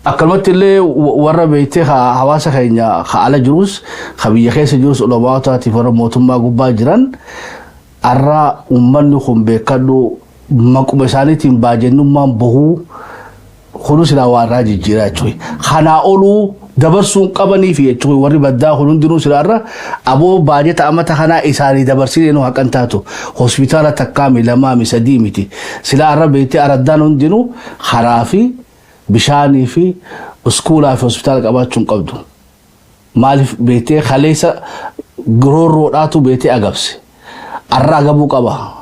أكلمت اللي ورا بيتي حواسة خينا على جروس خبيه خيس جروس علماء تفر موتهم ما قبا جران أرى أمّن خم بكادو ماكو مسالي تيم باجنو ما بهو خلوص لا وراجي جرا شوي خنا أولو دبرسون قبني في شوي وري بدا خلون دينو سلارة أبو باجت أما تخنا إساري دبرسي إنه هكذا تاتو hospitala تكامل لما مسديمتي سلارة بيتي أردانون دينو خرافي بشاني في اسكولا في hospitala قباتشون قبضو مالف بيتي خليسة غرور روداتو بيتي أقبسي الرقبو قبا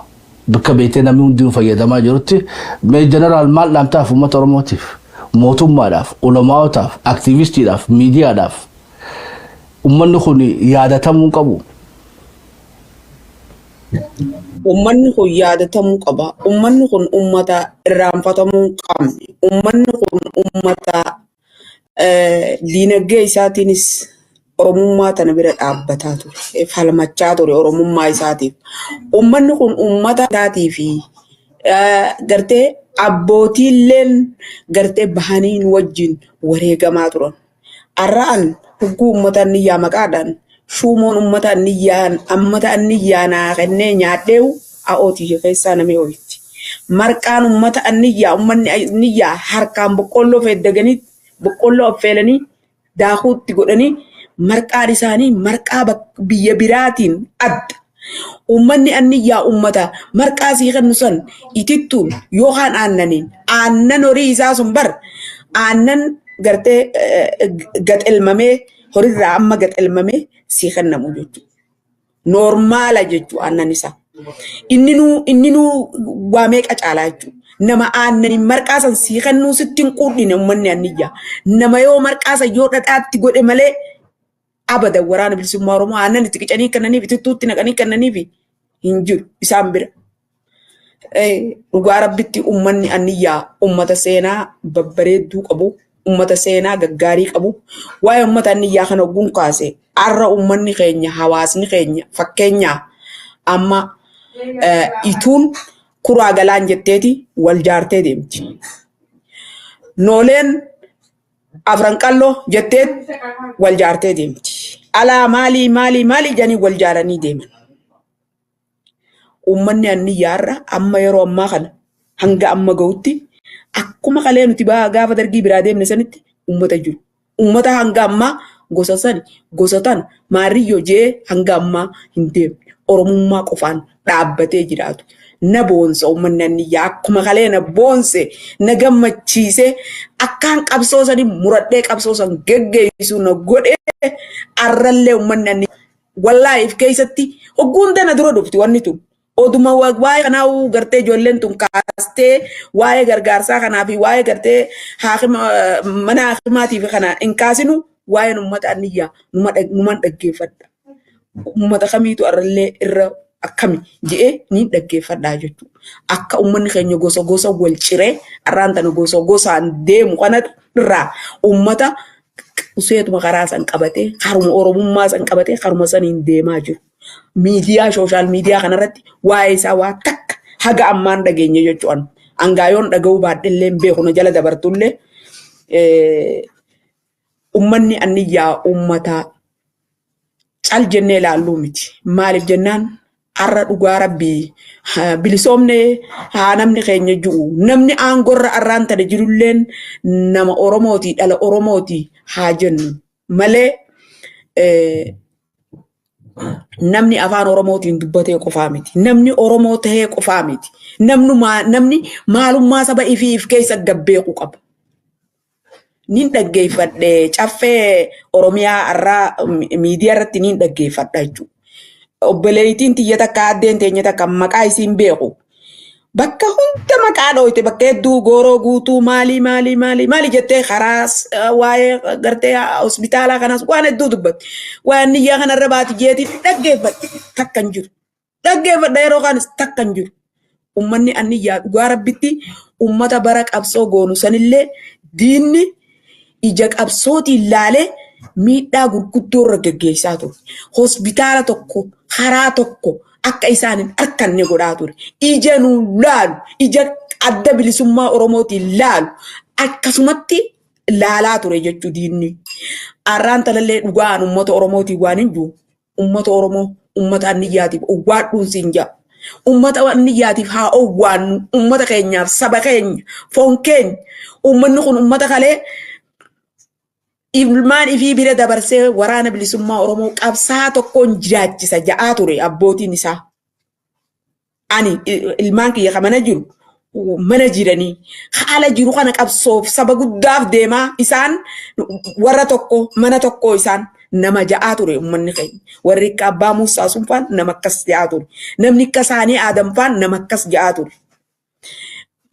بك بيتي نميون دينو فيدا ما جرتي مي جنرال مال لام تاف وما ترموتيف موتوم ما داف علماء تاف اكتيفيستي داف ميديا داف أمّن خوني يادتا مون قبو أمّن خو يادتا مون قبا أمّن خون أمّتا رامفتا مون قامني أمّن خون أمّتا دينagee isaatiinis oromummaa tana bira dhaabbataa ture falmachaa ture oromummaa isaatiif ummanni kun ummata taatii fi gartee abbootiilleen gartee bahaniin wajjin wareegamaa turan arra'an hugguu ummata niyyaa maqaadhaan shuumoon ummata niyyaan ammata niyyaanaa kennee nyaadheewu a'ootii keessaa namee oyitti marqaan ummata niyyaa ummanni niyyaa harkaan boqqolloo feeddaganii boqqolloo affeelanii daakuutti godhanii marqaan isaanii marqaa biyya biraatiin adda ummanni anniyyaa ummata marqaa sii kennu san itittuun yookaan aannaniin aannan horii isaa sun bar aannan gartee gaxelmamee horirraa amma gaxelmamee sii kennamu jechuudha normaala jechuudha aannan isaa inni nuu waa meeqa caalaa jechuudha nama aannan marqaa san sii kennuu sittiin quudhine ummanni anniyyaa nama yoo marqaa san yoo dhadhaatti godhe malee abada waraana bilisummaa oromoo aannan itti qicanii kannaniif itittuutti naqanii kannaniif hin jiru isaan bira dhugaa rabbitti ummanni anniyyaa ummata seenaa babbareedduu qabu ummata seenaa gaggaarii qabu waa'ee ummata anniyyaa kana ogguun kaase arra ummanni keenya hawaasni keenya fakkeenyaa amma ituun kuraa galaan jetteeti wal jaartee deemti nooleen afran qalloo jetteet wal jaartee deemti alaa maalii janii wal jaaranii deeman ummanni anniyyaarra amma yeroo ammaa kana hanga amma ga'utti akkuma qalee nuti gaafa dargii biraa deemne sanitti ummata jiru ummata hanga ammaa gosatan maariyyoo jee hanga ammaa hin deemne oromummaa qofaan dhaabbatee jiraatu na boonsa ummanni anniyyaa akkuma qalee na boonse na gammachiise akkaan qabsoo sanii muradhee qabsoo san geggeessu na godhee arrallee ummanni anniyyaa wallaahi if keessatti hogguun tana dura dhufti wanni tun oduma waa'ee kanaa gartee ijoolleen tun kaastee waa'ee gargaarsaa kanaa fi waa'ee gartee mana haakimaatiif kana hin kaasinu waa'een ummata anniyyaa numan dhaggeeffadha ummata kamiitu arrallee irra akkami jedhee ni dhaggeeffadhaa jechuudha akka ummanni keenya gosa wal ciree arraan tana gosaan deemu kanarraa ummata useetuma karaa san qabatee haruma oromummaa san qabatee haruma saniin deemaa jiru miidiyaa sooshaal miidiyaa kanarratti waa'ee isaa waa takka haga ammaan dhageenya jechuudha angaayoon dhaga'uu baadhillee beeku na jala dabartullee ummanni anniyyaa ummata cal jennee ilaalluu miti maaliif jennaan arra dhugaa rabbii bilisoomne haa namni keenya jiru namni aangorra arraan tana jirulleen nama oromooti dhala oromooti haa jennu malee namni afaan oromootiin dubbatee qofaa miti namni oromoo tahee qofaa miti namni maalummaa saba ifiif keessa gabbeeku qaba nin dhaggeeffadhe caffee oromiyaa arraa miidiyaa irratti nin dhaggeeffadha jechuudha obboleettiin tiyya takka addeen teenya takka maqaa isiin beeku bakka hunda maqaa dhooyte bakka hedduu gooroo guutuu maali jettee karaa waa'ee gartee hospitaalaa kanaas waan hedduu dubbatti waan niyyaa kanarra baati jeetii dhaggeeffadhe takka hin jiru dhaggeeffadha yeroo kaanis takka hin jiru ummanni anniyyaa dhugaa rabbitti ummata bara qabsoo goonu sanillee diinni ija qabsootiin laalee miidhaa gurguddoo irra geggeessaa ture hospitaala tokko karaa tokko akka isaanin arkanne godhaa ture ija nuu laalu ija adda bilisummaa Oromootiin laalu akkasumatti laalaa ture jechuu diinni. Arraan talallee dhugaan uummata Oromootiin waan hin jiru uummata Oromoo uummata anniyyaatiif owwaadhuun siin jaa. Uummata anniyyaatiif haa owwaannu uummata keenyaaf saba keenya foon keenya uummanni kun uummata kalee ilmaan ifii bira dabarsee waraana bilisummaa Oromoo qabsaa tokkoon jiraachisa ja'aa ture abbootiin isaa. Ani ilmaan kiyya kamana jiru mana jiranii haala jiru kana qabsoof saba guddaaf deemaa isaan warra tokko mana tokko isaan nama ja'aa ture uummanni keenya. Warri akka abbaa Muusaa sunfaan nama akkas ja'aa ture. Namni akka isaanii Aadamfaan nama akkas ja'aa ture.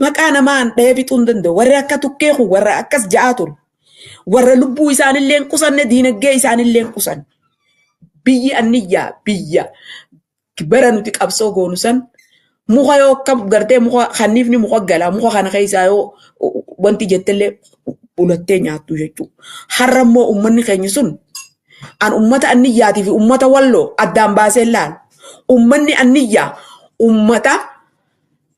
Maqaa namaan dhahee fixuu hin danda'u. Warri akka tukkee kun warra akkas ja'aa ture. Warra lubbuu isaanillee hin qusanne diinagdee isaanillee hin qusanne. Biyyi anniyyaa biyya bara nuti qabsoo goonu san muka yoo akka gartee muka kanniifni muka galaa muka kana keessaa yoo wanti jettellee ulattee nyaattu jechuudha. Har'a immoo uummanni keenya sun an ummata anniyyaatii fi ummata walloo addaan baasee laal. Ummanni anniyyaa ummata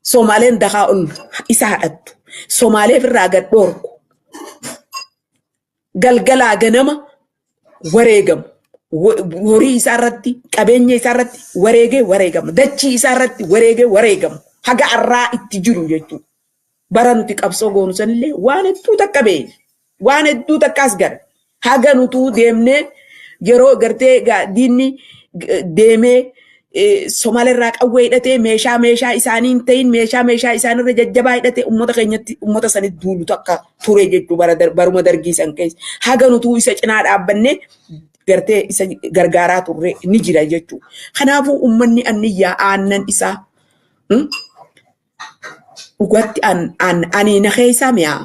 Somaaleen dakaa ol isa hadhattu. Somaaleef irraa gad dhoorku. Galgalaa ganama wareegamu. Horii isaa irratti qabeenya isaa irratti wareegama. Dachii isaa irratti wareegamu. Haga arraa itti jiru jechuudha. Bara nuti qabsoo goonu sanillee waan hedduu takka beeyi. Waan hedduu takka as gara. Haga nutuu deemnee yeroo gartee diinni deemee Somaaleerraa qawwee hidhatee meeshaa isaanii hin ta'in meeshaa isaanirra jajjabaa hidhatee uummata keenyatti uummata sanitti duulu takka ture jechuudha baruma dargii san keessa. Haga nutuu isa cinaa dhaabbannee gartee isa gargaaraa turre ni jira jechuudha. Kanaafuu uummanni anniyyaa aannan isaa dhugatti ani na keessaa mi'aa.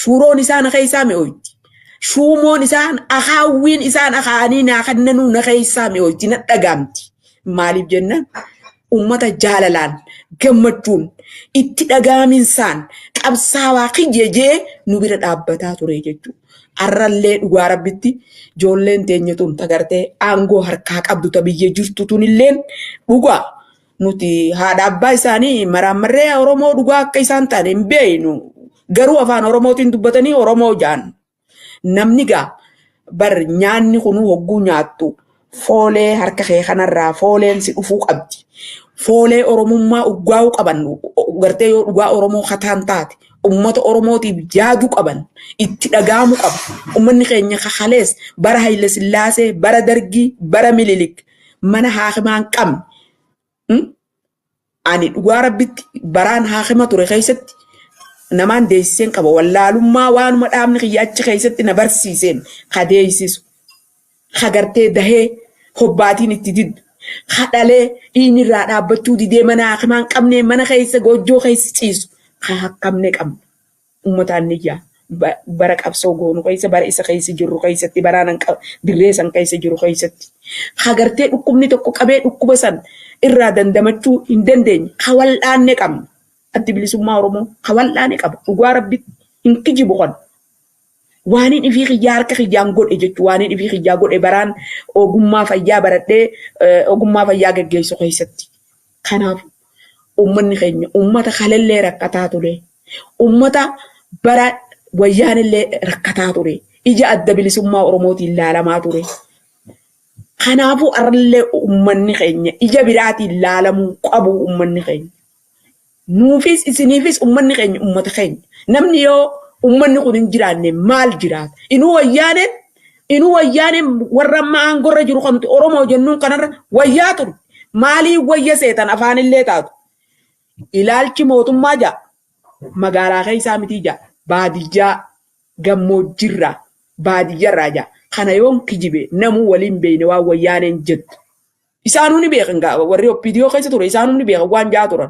Shuuroon isaa na keessaa mi'ooyti. Shuumoon isaan akaawwiin isaan akaanii naa kannanuu na keessaa mi'ooyti na dhagaamti. Maaliif jennaan uummata jaalalaan gammachuun itti dhagaaminsaan qabsaawaa kijjejee nu bira dhaabbataa ture jechuudha. Arrallee dhugaa rabbitti ijoolleen teenya tun tagartee aangoo harkaa qabdu ta biyya jirtu tunilleen dhugaa nuti haadha abbaa isaanii maraammarree Oromoo dhugaa akka isaan taane hin beeynu. Garuu afaan Oromootiin dubbatanii Oromoo jaan. Namni gaa bar nyaanni kunu hogguu nyaattu foolee harka kee kanarraa fooleen si dhufuu qabdi. Foolee Oromummaa uggaa'uu qaban gartee yoo dhugaa Oromoo kataan taate ummata Oromootiif yaaduu qaban itti dhagaamu qaba. Ummanni keenya kakalees bara Haile Sillaasee bara Dargii bara Mililik mana haakimaan qabne. Ani dhugaa rabbitti baraan haakima ture keessatti namaan deessiseen qaba. Wallaalummaa waanuma dhaabni kiyya achi keessatti na barsiiseen kadeessisu. Hagartee dahee hobbaatiin itti diddu. Hadhalee dhiigni irraa dhaabbachuu didee mana haakimaan qabnee mana keessa goojjoo keessa ciisu. Hakkamne qabna. Uummataan niyyaa bara qabsoo goonu keessa bara isa keessa jirru keessatti baraan dirree san keessa jiru keessatti. Hagartee dhukkubni tokko qabee dhukkuba san irraa dandamachuu hin dandeenye. Hawal'aanne qabna. Addi bilisummaa Oromoo hawal'aanne qaba. Dhugaa rabbitti hin kijibu qonna. Waaniin ifii xiyyaa harka xiyyaan godhe jechuudha. Waaniin ifii xiyyaa godhe baraan ogummaa fayyaa baradhee ogummaa fayyaa gaggeessu keessatti. Kanaaf uummanni keenya uummata kalallee rakkataa ture. Uummata bara wayyaanillee rakkataa ture. Ija adda bilisummaa Oromootiin ilaalamaa ture. Kanaafuu arrallee uummanni keenya ija biraatiin ilaalamuu qabu uummanni keenya. Nuufis isiniifis uummanni keenya uummata keenya. Namni yoo uummanni kun hin jiraanne maal jiraata? Inuu wayyaaneen warra amma aangorra jiru kan nuti Oromoo jennuun kanarra wayyaa ture. Maalii wayya seetan afaanillee taatu? Ilaalchi mootummaa jaa magaalaa keessaa miti jaa baadiyyaa gammoojjirraa baadiyyarraa jaa kana yoon kijibe namuu waliin beeyne waan wayyaaneen jettu. Isaanuu ni beekan warri OPDO keessa ture isaanuu ni beekan waan jaa turan.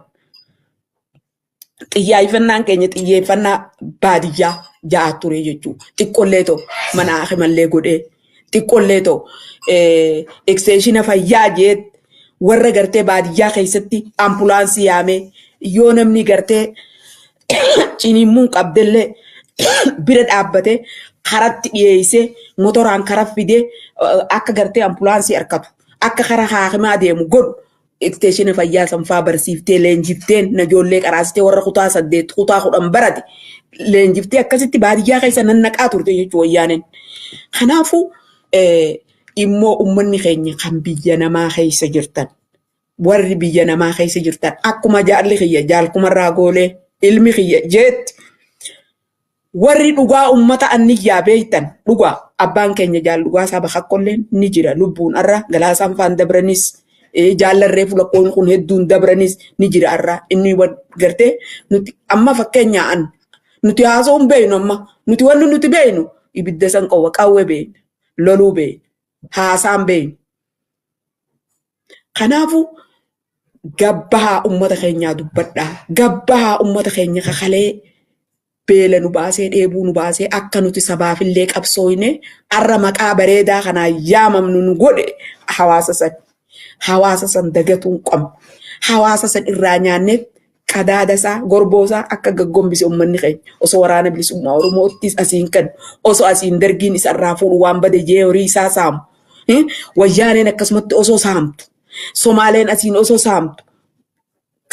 Xiyyeeffannaan keenya xiyyeeffannaa baadiyyaa jaa ture jechuudha. Xiqqollee ta'u mana haakimallee godhee xiqqollee ta'u eksteeshina fayyaa jeet warra gartee baadiyyaa keessatti ambulaansii yaamee yoo namni gartee ciniimmuun qabdellee bira dhaabbatee karatti dhiyeessee motoraan kara fidee akka gartee ambulaansii harkatu akka kara haakimaa deemu godhu isteeshina fayyaa sanfaa barsiiftee leenjifteen najoollee qaraasitee warra kutaa 8 kutaa 10 barate leenjiftee akkasitti baadiyyaa keessa nannaqaa turte jechuudha wayyaaneen. Kanaafuu immoo uummanni keenya kan biyya namaa keessa jirtan warri biyya namaa keessa jirtan akkuma jaalli kiyya jaalkumarraa goolee ilmi kiyya jeetti warri dhugaa uummata anniyyaa beeytan dhugaa abbaan keenya jaal dhugaa isaa bakakkolleen ni jira lubbuun arra galaasaan faan dabranis jaallarree fulakkoon kun hedduun dabranis ni jira arra inni gartee nuti amma fakkeenyaan nuti haasa'uun beeynu amma nuti wanni nuti beeynu ibidda san qawwa qawwee beeynu loluu beeynu haasaan beeynu. Kanaafuu gabbahaa uummata keenyaa dubbadhaa gabbahaa uummata keenya kakalee beela nu baasee dheebuu nu baasee akka nuti sabaafillee qabsooyne arra maqaa bareedaa kanaa yaamamnu nu godhe hawaasa san dagatuun qabna hawaasa san irraa nyaanneet qadaadasaa gorboosaa akka gaggombise uummanni keenya osoo waraana bilisummaa Oromoottis asiin kan osoo asiin dargiin isarraa fuudhu waan bade jee horii isaa saamu wayyaaneen akkasumatti osoo saamtu Somaaleen asiin osoo saamtu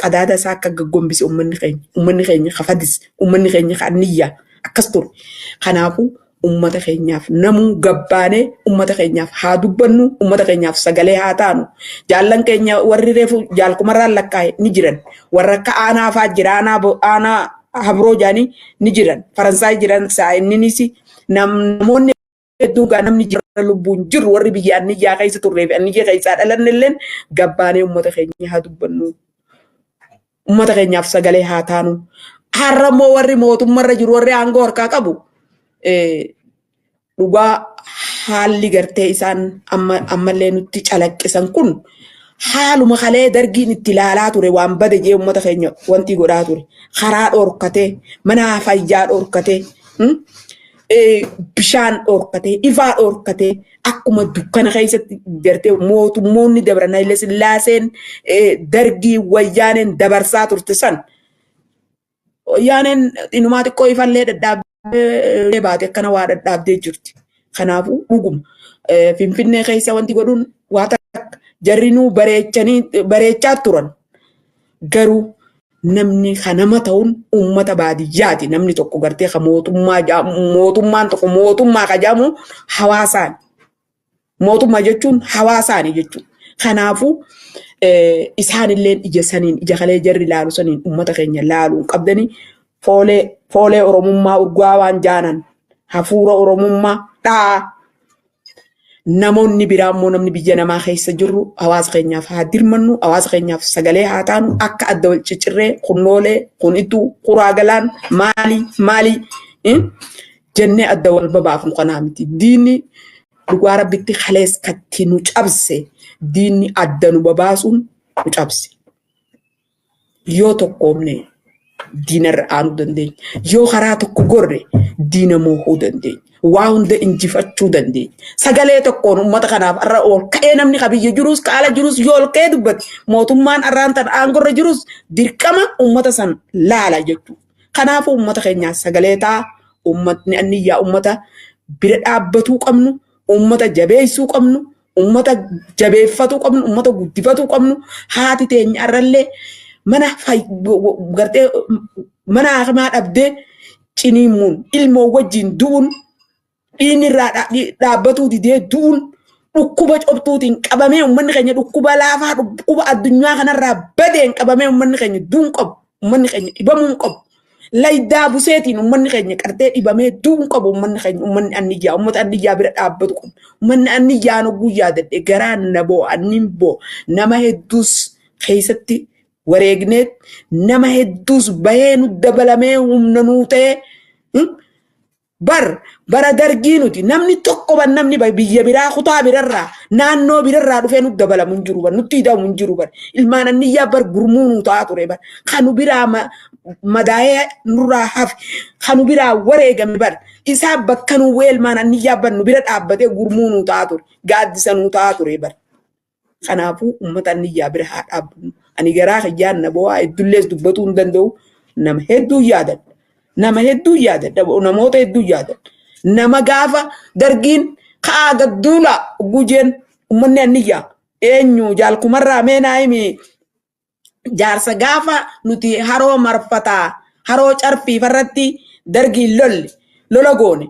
qadaadasaa akka gaggombise uummanni keenya kafadis uummanni keenya kanniyyaa akkas ture. Kanaafuu uummata keenyaaf namuu gabbaanee uummata keenyaaf haa dubbannu uummata keenyaaf sagalee haa taanu jaallan keenya warri reefu jaalkumarraan lakkaa'e ni jiran warra akka aanaa fa'aa jira aanaa habroo jaanii ni jiran Faransaay jiran saa'inninis namoonni hedduu gaa namni jira lubbuun jiru warri biyya anniyyaa keessa turree fi anniyyaa keessaa dhalanne illeen gabbaanee uummata keenya haa dubbannu uummata keenyaaf sagalee haa taanu har'a immoo warri mootummaarra jiru warri aangoo harkaa qabu dhugaa haalli gartee isaan ammallee nutti calaqqisan kun haaluma kalee dargiin itti ilaalaa ture waan bade jee uummata keenya wanti godhaa ture karaa dhorkatee mana fayyaa dhorkatee bishaan dhorkatee ifaa dhorkatee akkuma dukkana keessatti gartee mootummoonni dabran Haile Sillaaseen dargii wayyaaneen dabarsaa turte san wayyaaneen inumaa xiqqoo ifallee dadhaabee baate akkana waa dadhaabdee jirti. Kanaafuu dhuguma Finfinnee keessa wanti godhuun waa takka jarrinuu bareechaa turan garuu namni kanama ta'uun uummata baadiyyaati namni tokko gartee ka mootummaan tokko mootummaa kajaamu hawaasaan mootummaa jechuun hawaasaani jechuudha. Kanaafuu isaanillee ija saniin ija kalee jarri laalu saniin uummata keenya laaluun qabdanii foolee oromummaa urgaa waan jaanan hafuura oromummaa dhaa namoonni biraa immoo namni biyya namaa keessa jirru hawaasa keenyaaf haa dirmannu hawaasa keenyaaf sagalee haa taanu akka adda wal ciccirree kunnoolee kunitu kuraa galaan maali jennee adda wal babaafnu kanaa miti diinni dhugaa rabbitti kalees katti nu cabse diinni adda nu babaasuun nu cabse yoo tokkoomne diinarra aanuu dandeenya yoo karaa tokko gorre diina moohuu dandeenya waa hunda injifachuu dandeenya sagalee tokkoon uummata kanaaf irra ol ka'ee namni qabiyya jirus kaala jirus yoo ol ka'ee dubbate mootummaan arraan tan aangorra jirus dirqama uummata san laala jechuudha. Kanaafuu uummata keenyaaf sagalee ta'a uummatni anniyyaa uummata bira dhaabbatuu qabnu uummata jabeessuu qabnu uummata jabeeffatuu qabnu uummata guddifatuu qabnu haati teenya irrallee mana gartee mana hakimaa dhabdee ciniimuun ilmoo wajjin du'uun dhiinni irraa dhaabbatuu didee du'uun dhukkuba cobtuutiin qabamee uummanni keenya dhukkuba laafaa dhukkuba addunyaa kanarraa badeen qabamee uummanni keenya du'uun qabu uummanni keenya dhibamuun qabu laydaa buseetiin uummanni keenya qartee dhibamee du'uun qabu uummanni keenya uummanni anniyyaa uummata anniyyaa bira dhaabbatu qabu uummanni anniyyaa nogguu yaadadhe garaan naboo annin boo nama hedduus keessatti wareegneet nama hedduus bahee nu dabalamee humna nuu ta'ee bara dargii nuti namni tokko ban namni biyya biraa kutaa birarraa naannoo birarraa dhufee nu dabalamu hin jiru bar nutti hidhamu hin jiru bar ilmaan anniyyaa bar gurmuu nu ta'a ture bar kanu biraa madaa'ee nurraa hafe kanu biraa wareegame bar isaa bakka nu ilmaan anniyyaa bar nu bira dhaabbatee gurmuu nu ta'a ture gaaddisa nu ta'a ture bar. Kanaafuu uummata anniyyaa bira haa dhaabbannu ani garaa kiyyaan na bo'aa heddullees dubbatuu hin danda'u nama hedduu yaadadha. Nama hedduu yaadadha namoota hedduu yaadadha nama gaafa dargiin kaa gadduula gujeen uummanni anniyyaa eenyu jaalkumarraa meenaa himi jaarsa gaafa nuti haroo marfataa haroo carfii farratti dargiin lola goone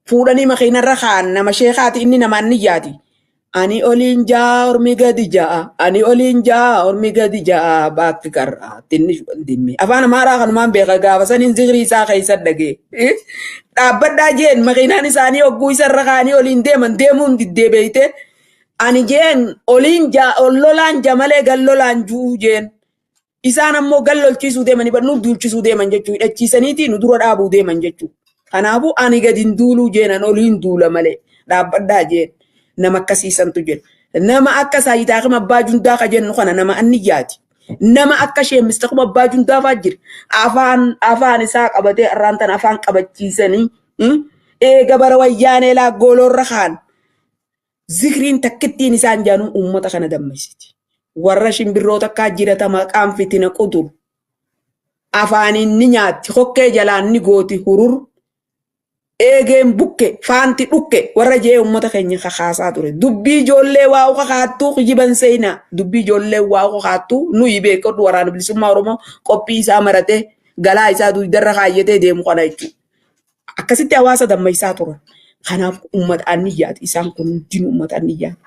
fuudhanii makiinarra kaan nama sheekaati inni namaan niyyaati. Ani oliin jaa ormi gadi jaa ani oliin jaa ormi gadi jaa baakki karraa tinni dimmi afaan amaaraa kanumaan beeka gaafa saniin zikrii isaa keessa dhagee dhaabbadhaa jeen makiinaan isaanii hogguu isarra kaanii oliin deemuun diddeebeeyte ani jeen oliin jaa lolaan jamalee gallolaan juu jeen isaan ammoo gallolchiisuu deemanii badnuu duulchisuu deeman jechuu hidhachiisaniiti nu dura dhaabuu deeman jechuu kanaafuu ani gadin duuluu jeenan oliin duula malee dhaabbadhaa jeen. Nama akkasiisantu jira. Nama akka saayitaa kuma abbaa jundaa ka jennu kana nama anniyyaati. Nama akka sheemmista kuma abbaa jundaa faa jira. Afaan isaa qabatee arraantan afaan qabachiisanii eega bara wayyaanee laaggooloorra kaan zikriin takkittiin isaan jaanuu uummata kana dammaysiti. Warra shimbirroota akka jirata maqaan fitina qudur. Afaaniin ni nyaatti hokkee jalaan ni gooti hurur. Eegeen bukke faanti dhukke warra jee uummata keenya kakaasaa ture dubbii ijoollee waa kakaattuu kijiban seenaa dubbii ijoollee waa kakaattuu nuyi beekatu waraana bilisummaa Oromoo qophii isaa maratee galaa isaa duydarra kaayyatee deemu kana jechuudha. Akkasitti hawaasa dammaysaa turan. Kanaaf uummata anniyyaati isaan kun hundinuu uummata anniyyaati.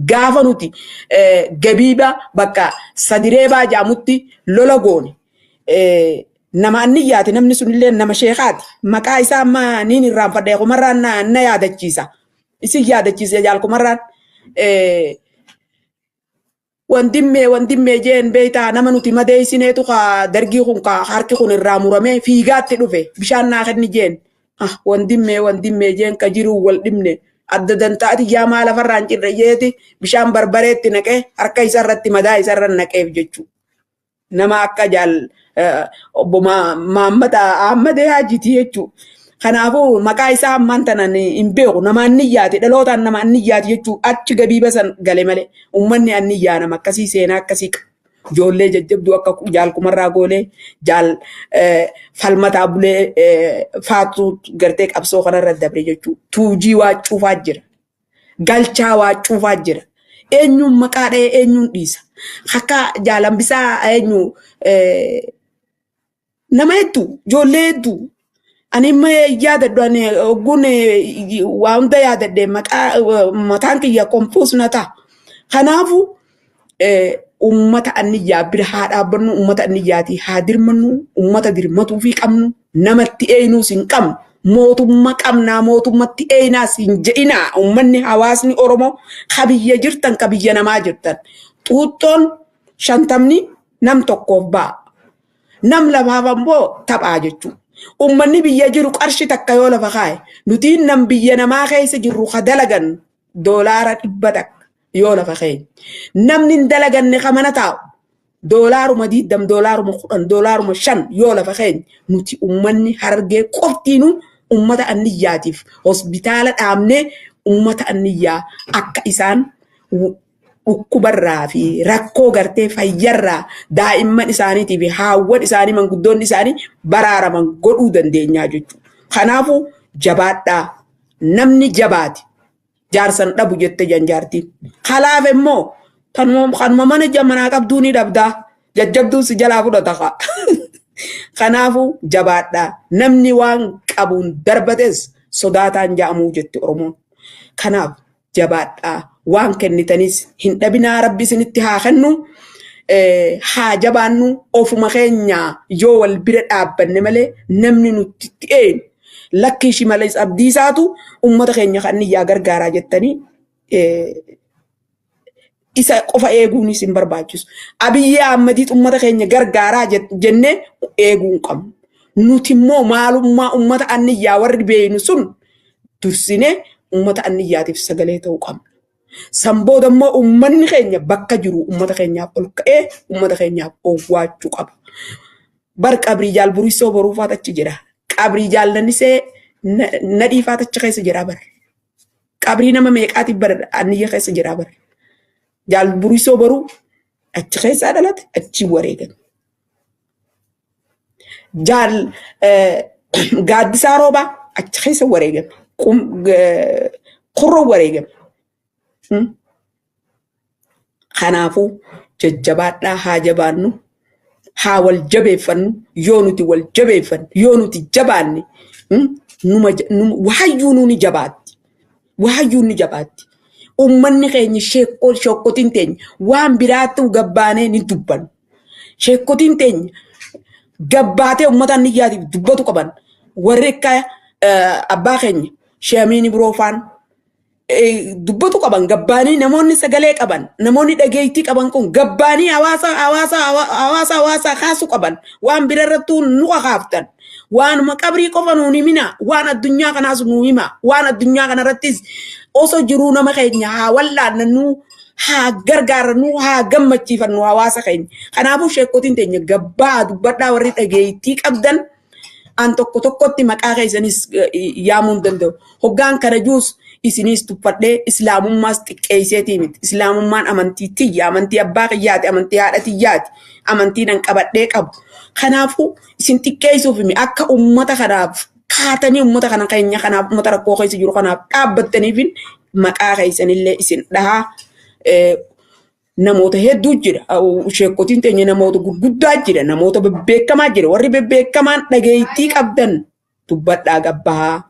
Gaafa nuti gabiibaa bakka sadireebaa jaamutti lola goone. Nama anniyyaati namni sunillee nama sheekaati maqaa isaa amma niin irraanfadhee kumarraan na yaadachiisa isin yaadachiisa jaalkumarraan wantimmee jeen beeytaa nama nuti madeeysineetu ka dargii kun ka harki kun irraa murame fiigaatti dhufe bishaan naa kenni jeen wantimmee jeen ka jiruu wal dhibne adda dantaati jaamaa lafarraan cirreeyyeeti bishaan barbareetti naqee harka isarratti madaa isarra naqeef jechuu nama akka jaal obbo Maammata Ahmadee Hajiti jechuu. Kanaafuu maqaa isaa ammaan tanan hin beeku nama anniyyaati dhalootaan nama anniyyaati jechuu achi gabiiba san gale malee uummanni anniyyaa nama akkasii seenaa akkasii ijoollee jajjabduu akka jaalkumarraa goolee jaal falmataa bulee faatu gartee qabsoo kanarra dabre jechuu tuujii waacuufaa jira galchaa waacuufaa jira eenyuun maqaa dha'ee eenyuun dhiisa akka jaalambisaa eenyu nama hedduu ijoollee hedduu ani immoo yaadadhu ani ogguun waa hunda yaadadhe mataan kiyya kompuus na ta'a. Kanaafuu uummata anniyyaa bira haa dhaabbannu uummata anniyyaatii haa dirmannu uummata dirmatuu fi qabnu namatti eenyuus hin qabnu mootummaa qabnaa mootummatti eenyaas hin jedhinaa uummanni hawaasni Oromoo kabiyya jirtan kabiyya namaa jirtan xuuxxoon 50 nam tokkoof ba'a. Nam lamaaf ammoo taphaa jechuudha. Uummanni biyya jiru qarshi takka yoo lafa kaa'e nuti nam biyya namaa keessa jirru ka dalagan doolaara 100 yoo lafa kaa'e. Namni hin dalaganne ka mana taa'u doolaaruma 20 doolaaruma 10 doolaaruma 5 yoo lafa kaa'e nuti uummanni Harargee qoftiinuu uummata anniyyaatiif hospitaala dhaabnee uummata anniyyaa akka isaan dhukkubarraa fi rakkoo gartee fayyarraa daa'imman isaaniitii fi haawwan isaanii manguddoonni isaanii baraaraman godhuu dandeenyaa jechuudha. Kanaafuu jabaadhaa namni jabaati jaarsan dhabu jette janjaartiin. Kalaaf immoo kanuma mana jamanaa qabduu ni dhabdaa jajjabduu si jalaa fudhata. Kanaafuu jabaadhaa namni waan qabuun darbates sodaataan ja'amuu jette Oromoon. Kanaaf jabaadhaa. Waan kennitanis hin dhabinaa rabbi isinitti haa kennu haa jabaannu ofuma keenya yoo wal bira dhaabbanne malee namni nutti eenyu lakkii shimalees abdiisaatu uummata keenya kan niyyaa gargaaraa jettanii isa qofa eeguunis hin barbaachisu. Abiyyi Ahmedii uummata keenya gargaaraa jennee eeguu hin qabnu. Nuti immoo maalummaa uummata anniyyaa warri beeynu sun dursinee uummata anniyyaatiif sagalee ta'uu qabna. Sambooda immoo uummanni keenya bakka jiru uummata keenyaaf ol ka'ee uummata keenyaaf owwaachuu qaba. Bar qabrii jaal burisoo boruufaat achi jira. Qabrii jaal nannisee nadhiifaat achi keessa jira bar. Qabrii nama meeqaatiif bar anniyya keessa jira bar. Jaal burisoo boruu achi keessaa dhalate achi wareegame. Jaal gaaddisaa roobaa achi keessa wareegame. Qurroo wareegame. Kanaafuu jajjabaadhaa haa jabaannu. Haa wal jabeeffannu yoo nuti wal jabeeffannu yoo nuti jabaanne waayyuu nuuni jabaatti. Waayyuu ni jabaatti. Uummanni keenya sheekkotiin teenya waan biraatti gabbaanee ni dubbannu. Sheekkotiin teenya gabbaatee uummata niyyaatiif dubbatu qaban. Warri akka abbaa keenya sheemiini biroofaan dubbatu qaban gabbaanii namoonni sagalee qaban namoonni dhageettii qaban kun gabbaanii hawaasa kaasuu qaban waan birarrattuu nu qaaftan waanuma qabrii qofa nuun himina waan addunyaa kanaas nuu hima waan addunyaa kanarrattis osoo jiruu nama keenya haa wallaannu haa gargaarannu haa gammachiifannu hawaasa keenya. Kanaafuu sheekkotiin teenya gabbaa dubbadhaa warri dhageettii qabdan an tokkotti maqaa keessanis yaamuu danda'u. Hoggaan kana juus isinis tuffadhee islaamummaas xiqqeesseetii miti. Islaamummaan amantii tiyya, amantii abbaa kiyyaati, amantii haadha tiyyaati, amantii nan qabadhee qabu. Kanaafuu isin xiqqeessuuf akka uummata kanaaf kaatanii uummata kana keenya kanaaf uummata rakkoo keessa jiru kanaaf dhaabbattaniif maqaa keessanillee isin dhahaa. Namoota hedduu jira. Sheekkotiin teenya namoota gurguddaa jira. Namoota bebbeekamaa jira. Warri bebbeekamaan dhageettii qabdan dubbadhaa gabbaa.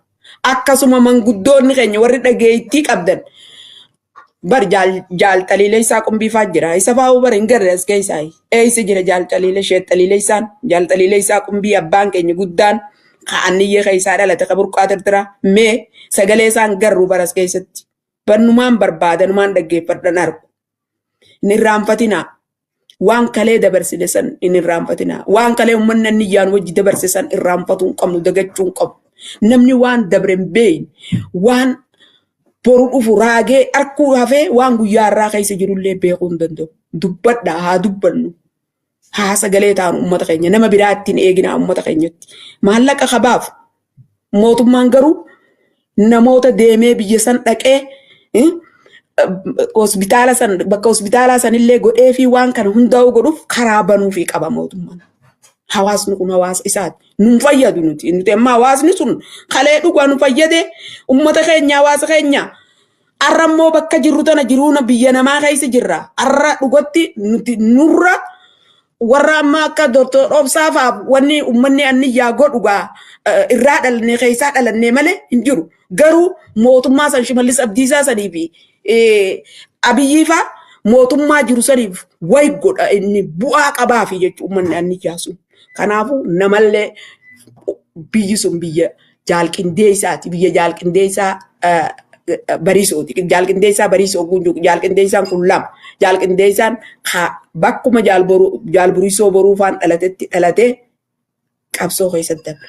Akkasuma manguddoonni keenya warri dhageettii qabdan bar jaalxaliilee isaa qumbiifaa jira. Isa faa'uu bar hin garre as keessaa. Eessa jira jaalxaliilee sheexxaliilee isaan jaalxaliilee isaa qumbii abbaan keenya guddaan ka'anniyyee keessaa dhalate qaburqaa tirtira. Mee sagalee isaan garuu baras keessatti. Bannumaan barbaadanumaan dhaggeeffadhan argu. Inni irraanfatinaa. Waan kalee dabarsine san inni irraanfatinaa. Waan kalee uummanni niyyaan wajji dabarse san irraanfatuu hin qabnu dagachuu hin qabu. Namni waan dabre hin beekne waan boru dhufu raagee arkuu hafee waan guyyaa irraa keessa jirullee beekuu hin danda'u. Dubbadhaa haa dubbannu. Haa sagalee taanu uummata keenya nama biraa ittiin eeginaa uummata keenyatti. Maallaqa qabaaf mootummaan garuu namoota deemee biyya san dhaqee hospitaala san bakka hospitaalaa sanillee godhee fi waan kana hundaa'u godhuuf karaa banuu fi qaba mootummaan. Hawaasni kun hawaasa isaati. Nun fayyadu nuti. Nuti amma hawaasni sun kalee dhugaa nu fayyade uummata keenya hawaasa keenya. Arra immoo bakka jirru tana jiruuna biyya namaa keessa jirra. Arra dhugatti nuti nurra warra amma akka Dr. Obsaafaaf wanni uummanni anniyyaa godhugaa irraa dhalannee keessaa dhalannee malee hin jiru. Garuu mootummaa san Shimallis Abdiisaa sanii fi Abiyyiifaa mootummaa jiru saniif wayi godha inni bu'aa qabaa fi jechuun uummanni anniyyaa sun. Kanaafuu namallee biyyi sun biyya jaalqindeessaati. Biyya jaalqindeessaa bariisooti. Jaalqindeessaa bariisoo gunjuu jaalqindeessaan kun lama. Jaalqindeessaan bakkuma jaalburiisoo boruufaan dhalatetti dhalatee qabsoo keessatti dabre.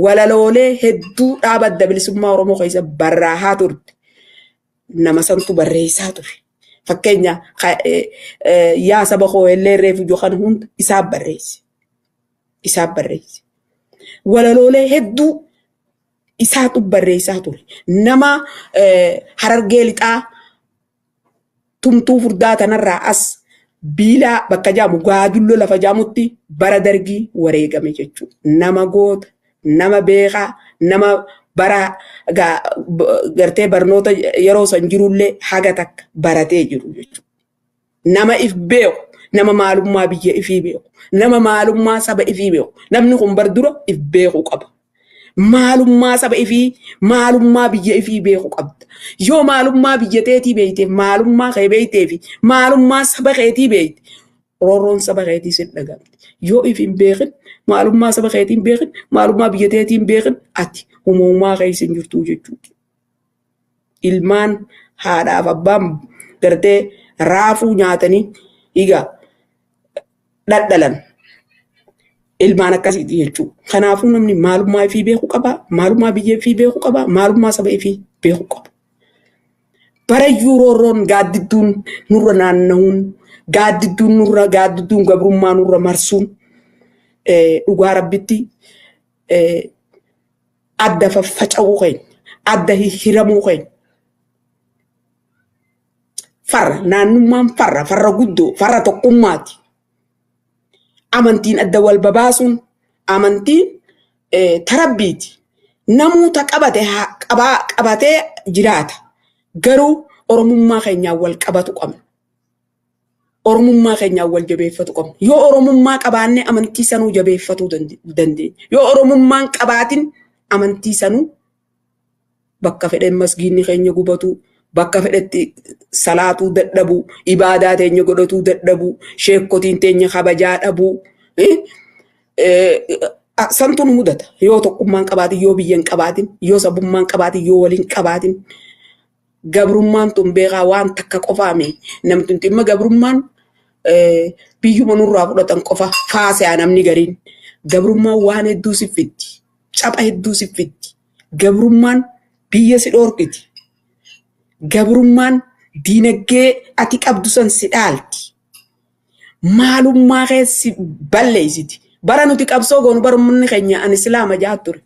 Walaloolee hedduu dhaaba adda bilisummaa Oromoo keessa barraahaa turte. Nama santu barreessaa ture. Fakkeenya yaa saba koo illee reefu johan hunda isaaf barreesse. Isaaf barreesse. Walaloolee hedduu isaatu barreessaa ture. Nama Harargee lixaa tumtuu furdaa tanarraa as biilaa bakka jaamu gaadulloo lafa jaamutti bara dargii wareegame jechuudha. Nama goota, nama beekaa, nama bara gartee barnoota yeroo san jirullee haga takka baratee jiru jechuudha. Nama if beeku, nama maalummaa biyya ifii beeku, nama maalummaa saba ifii beeku. Namni kun bar dura if beeku qaba. Maalummaa saba ifii, maalummaa biyya ifii beeku qabda. Yoo maalummaa biyya teetii beekteef, maalummaa kee beekteef, maalummaa saba keetii beekte, roorroon saba keetii sin dhagamti. Yoo if hin beekin, maalummaa saba keetii hin beekin, maalummaa biyya teetii hin beekin, ati uumamumaa keessa hin jirtu jechuudha. Ilmaan haadhaaf abbaan gartee raafuu nyaatanii egaa dhadhalan. Ilmaan akkasiiti jechuudha. Kanaafuu namni maalummaa ifii beeku qaba, maalummaa biyya ifii beeku qaba, maalummaa saba ifii beeku qaba. Barayyuu roorroon gaaddidduun nurra naanna'uun, gaaddidduun gabrummaa nurra marsuun dhugaa rabbitti adda faffaca'uu keenya, adda hiramuu keenya. Farra naannummaan farra guddoo, farra tokkummaati. Amantiin adda wal babaasuun amantiin tarabbiiti. Namoota qabatee jiraata. Garuu Oromummaa keenyaan wal qabatu qabna. oromummaa keenya wal jabeeffatu qabna. Yoo oromummaa qabaanne amantii sanuu jabeeffatuu dandeenya. Yoo oromummaan qabaatin amantii sanuu bakka fedhen masgiinni keenya gubatu, bakka fedhetti salaatuu dadhabu, ibaadaa teenya godhatuu dadhabu, sheekkotiin teenya kabajaa dhabu. Santu nu mudata. Yoo tokkummaan qabaatin, yoo biyyan qabaatin, yoo sabummaan qabaatin, yoo waliin qabaatin. Gabrummaan tun beekaa waan takka qofaame. Namni dhimma gabrummaan biyyuma nurraa fudhatan qofa faasee namni gariin. Gabrummaan waan hedduu si fiddi. Capha hedduu si fiddi. Gabrummaan biyya si dhorkiti. Gabrummaan diinagdee ati qabdu san si dhaalti. Maalummaa keessi balleessiti. Bara nuti qabsoo goonu barumni keenya ani islaama jaa ture.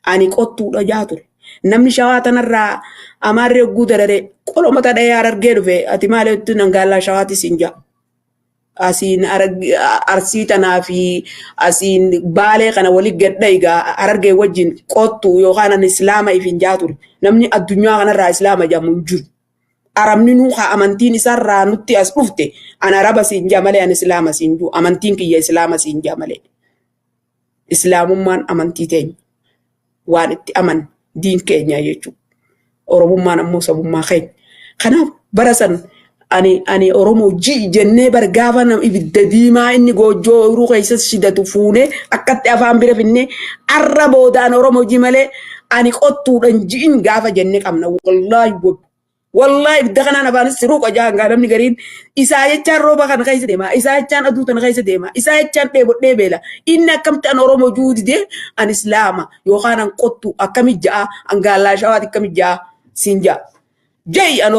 Ani qottuudha jaa ture. Namni shawaa tanarraa amaarree oguu darare qolomata dhahee Harargee dhufe ati maalitti nangaallaa shawaati siin jaa. Asiin arsii tanaa fi asiin baalee kana walii gadda egaa Harargee wajjin qottu yookaan ani islaama ifin jaa ture. Namni addunyaa kanarraa islaama jaamu hin jiru. Arabni nuuqa amantiin isarraa nutti as dhufte an araba siin jaa malee an islaama siin juu amantiin kiyya islaama siin jaa malee. Islaamummaan amantii teenya waan itti aman diin keenya jechuudha. Oromummaan ammoo sabummaa keenya. Kanaaf bara san ani Oromoo jennee bargaafa nam ibidda diimaa inni goojjoo uruu keessatti shidatu fuunee akkatti afaan bira finnee arra boodaan Oromoo malee ani qottuudhaan jiin gaafa jennee qabna. Wallahi ibidda kanaan afaanis siruu qojaa hangaa namni gariin isaa jechaan rooba kana keessa deema. Isaa jechaan aduu kana keessa deema. Isaa jechaan dheebodhee beela. Inni akkamitti an Oromoo juudidee an islaama yookaan an qottu akkamit ja'a an gaallaa shawaati akkamit ja'a siin ja'a. Jai an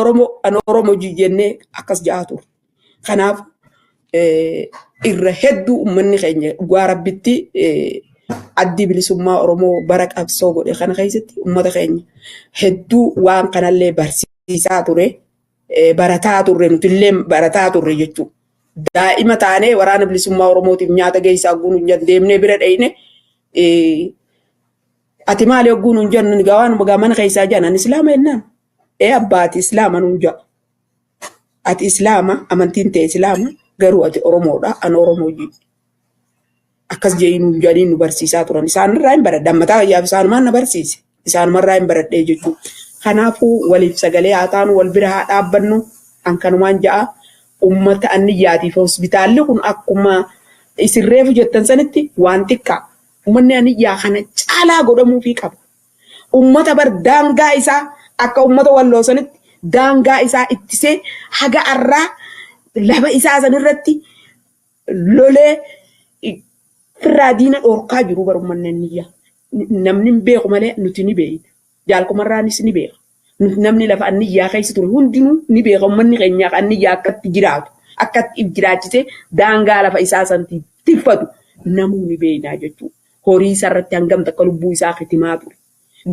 Oromoo jennee akkas ja'a ture. Kanaaf irra hedduu uummanni keenya dhugaa rabbitti addi bilisummaa Oromoo bara qabsoo godhe kana keessatti uummata keenya hedduu waan kanallee barsiisaa ture. Barataa turre nutillee barataa turre jechuudha. Daa'ima taanee waraana bilisummaa Oromootiif nyaata geessaa guunuun deemnee bira dhayine ati maali guunuun jennu gawaan mana keessaa jaanan islaama jennaan. Abbaati islaama nuun ja'a. Ati islaama amantiin ta'e islaama garuu ati Oromoodha an Oromoo jii. Akkas jeeyinuun jedhanii nu barsiisaa turan. Isaanirraa hin baradhe. Dammataa kiyyaaf isaanumaan na barsiise. Isaanumarraa hin baradhee jechuudha. Kanaafuu waliif sagalee haa taanu wal bira haa dhaabbannu an kanumaan ja'a. Uummata anniyyaatiif hospitaalli kun akkuma isin reefu jettan sanitti waan xiqqaa. Uummanni anniyyaa kana caalaa godhamuufii qaba. Uummata bar daangaa isaa akka uummata walloo sanitti daangaa isaa ittisee haga arraa laba isaa sanirratti lolee firraa diina dhorkaa jiru bar uummanni anniyyaa. Namni hin beeku malee nuti ni beekna. Jaalkumarraanis ni beeka. Namni lafa anniyyaa keessa ture hundinuu ni beeka. Uummanni keenyaaf anniyyaa akkatti jiraatu akkatti jiraachisee daangaa lafa isaa sanatti tiffatu namuu ni beeknaa jechuudha. Horii isarratti hangam takka lubbuu isaa kitimaa ture.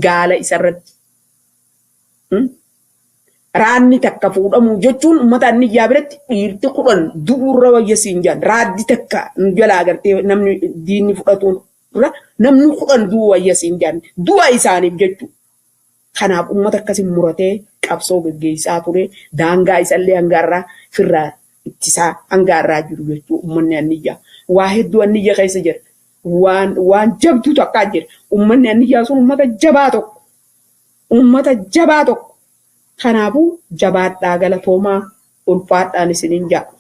Gaala isarratti. Raanni takka fuudhamu jechuun uummata anniyyaa biratti dhiirti 10 du'uurra wayya siin jaan. Raaddi takka nu jalaa agartee namni diinni fudhatuun namni 10 du'u wayya siin jaan. Du'a isaaniif jechuudha. Kanaaf uummata akkasiin muratee qabsoo gaggeessaa ture. Daangaa isallee hangaarraa firraa ittisaa hangaarraa jiru jechuudha uummanni anniyyaa. Waa hedduu anniyyaa keessa jira. Waan jabduu takkaa jira. Uummanni anniyyaa sun uummata jabaa tokko. Uummata jabaa tokko. Kanaafuu jabaadhaa galatoomaa ulfaadhaan isiniin ja'a.